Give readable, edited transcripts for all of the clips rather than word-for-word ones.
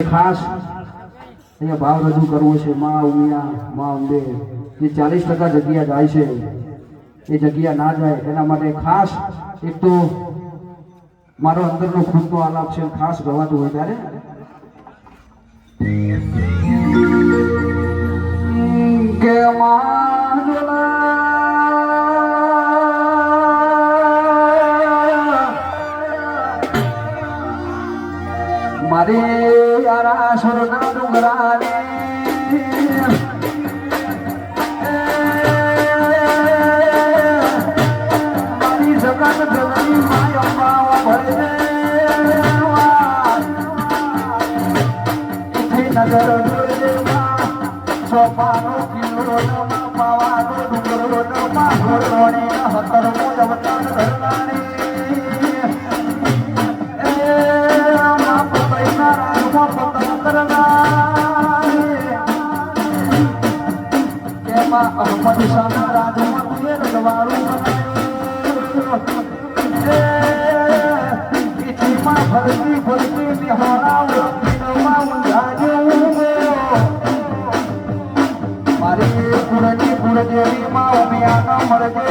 ખાસ અહીંયા ભાવ રજૂ કરવો છે માં ઉમિયા માં અંબે જે 40% જગ્યા જાય છે એ જગ્યા ના જાય એના માટે ખાસ એક તો મારો અંદરનો ખુદનો આલાપ છે ખાસ ગવાતું હોય ત્યારે કે મારે યારા સુરના ડુંગરાને મારી જગત જગની માયા ભરે નજર સોપાનો કિલ્લો પાવાનો ડુંગરો પાઘોડોને હતરમો જવતન ધરનાને અહમદ શાહ રાજમતીએ રજવાડું બનાવ્યું ભરતી ભરતી નિહોરા મારી કુળની કુળદેવી માં ઉમિયા ન મળજે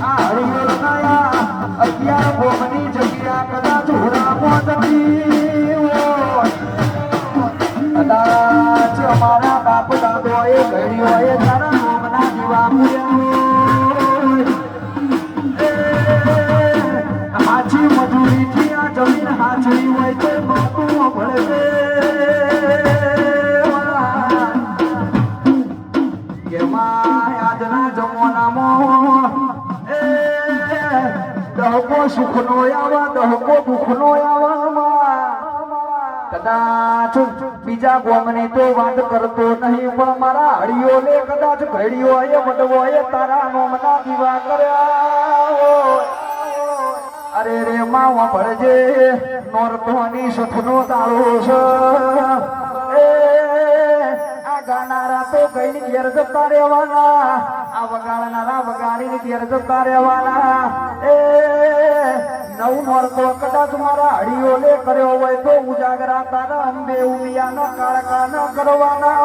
આ હરિયર નયા 11 ભોગની જગ્યા કદાચ હુરામો જતી કદાચ અમારા બાપ દાદો એ ઘડ્યો એ તારા નામના દીવા હાચી મજૂરી થી આ જમીન હાચવી હોય છે માતું ભળે છે આજના જમાનામાં દહકો સુખનો આવા દહકો દુઃખનો આવા કદાચ બીજા ગોમની તો વાત કરતો નહીં પણ મારા હળીઓ ને કદાચ ઘડીઓ એ વડવો એ તારા નોમના દીવા કર્યા અરે રે માવા ભળજે નોરતોની સથનો તાળો છે આ ગાનારા તો કઈ ઘેર જતા રહેવાના આ વગાડનારા વગાડીને ઘેર જતા રહેવાના નવ નોરતો કદાચ મારા હળીઓ લે કર્યો હોય તો ઉજાગરા તારા અંબે ઉમિયા કાળકા ન કરવાના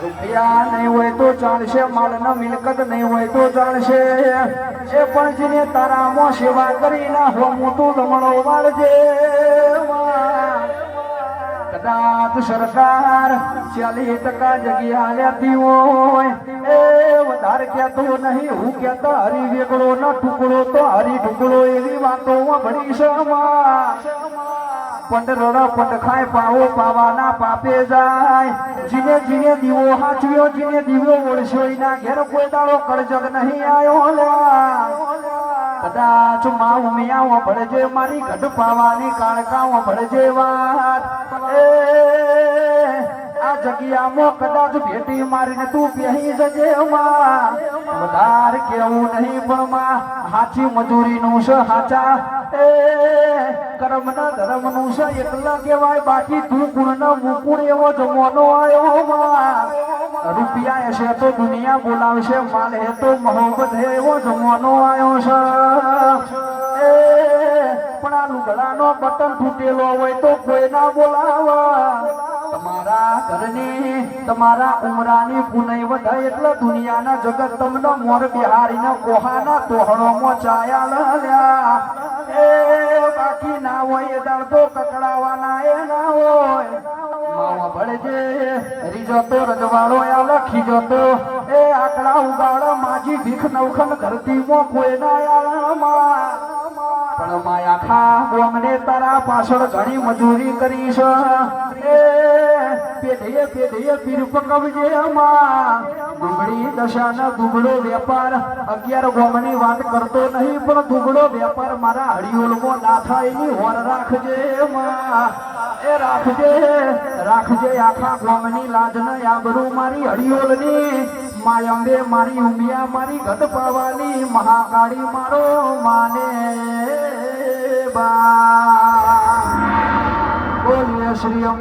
રૂપિયા નહીં હોય તો ચાલશે માલ ન મિલકત નહીં હોય તો ચાલશે એ પણ જેને તારામાં સેવા કરી ના હો મોટું લમણો વાળજે કદાચ સરકાર 40% જગ્યા લેતી હોય એ વધારે કહેતો નહીં હું કહેતો હરી વેગળો ન ટુકડો તો હરી ટુકડો એવી વાતો ભણી છે પંડ રડો પંડ ખાય પાવો પાવાના પાપે જાય જીને જીને દીવો હાચવ્યો જીને દીવો ઓળશ્યો એના ઘેર કોઈ દાડો કળજગ નહીં આવ્યો કદાચ માં ઉમિયા ભળજે મારી ગઢ પાવાની કાળકા ભળજે વાત આ જગ્યામાં કદાચ ભેટી મારીને તું પહેરી જજે વધારે કેવું નહીં પણ માં હાચી મજૂરી નું છે હાચા કર્મ ના ધર્મ નું છે એટલા કેવાય બાકી તું ગુણ ન મુકુણ એવો જમવાનો આવ્યો રૂપિયા હશે તો દુનિયા બોલાવશે માલ હે તો મોહબ્બત હે એવો જમવાનો આવ્યો છે પણ આ લુગડાનો બટન તૂટેલો હોય તો કોઈ ના બોલાવા તમારા ઘરની તમારા ઉમરાની પુનઈ વધાય એટલે દુનિયાના જગત તમને મોર બિહારીના કોહાના તોહણોમાં ચાયા લ્યા બાકી ના હોય એ દાળ તો કકડાવાના એ ના હોય માવા ભળજે રીજો તો રજવાડો આ લખી જતો એ આકડા ઉગાડ માજી ભીખ નવખન ધરતીમાં કોઈ ના આળામાં પણ માયા ખા ગોમને તારા પાછળ ઘણી મજૂરી કરી છે પેઢીએ પેઢીએ પીર પકવજે ડુંગળી દશાના દુબળો વેપાર 11 ગોમની વાત કરતો નહીં પણ દુબળો વેપાર મારા હળિયોલમાં ના થાય એની હોર રાખજે એ રાખજે રાખજે આખા ગોમની લાજ ન આબરૂ મારી હળિયોલની માયંબે મારી ઉમિયા મારી ગઢ પાવાની મહાકાળી મારો માને બા બોલીએ શ્રી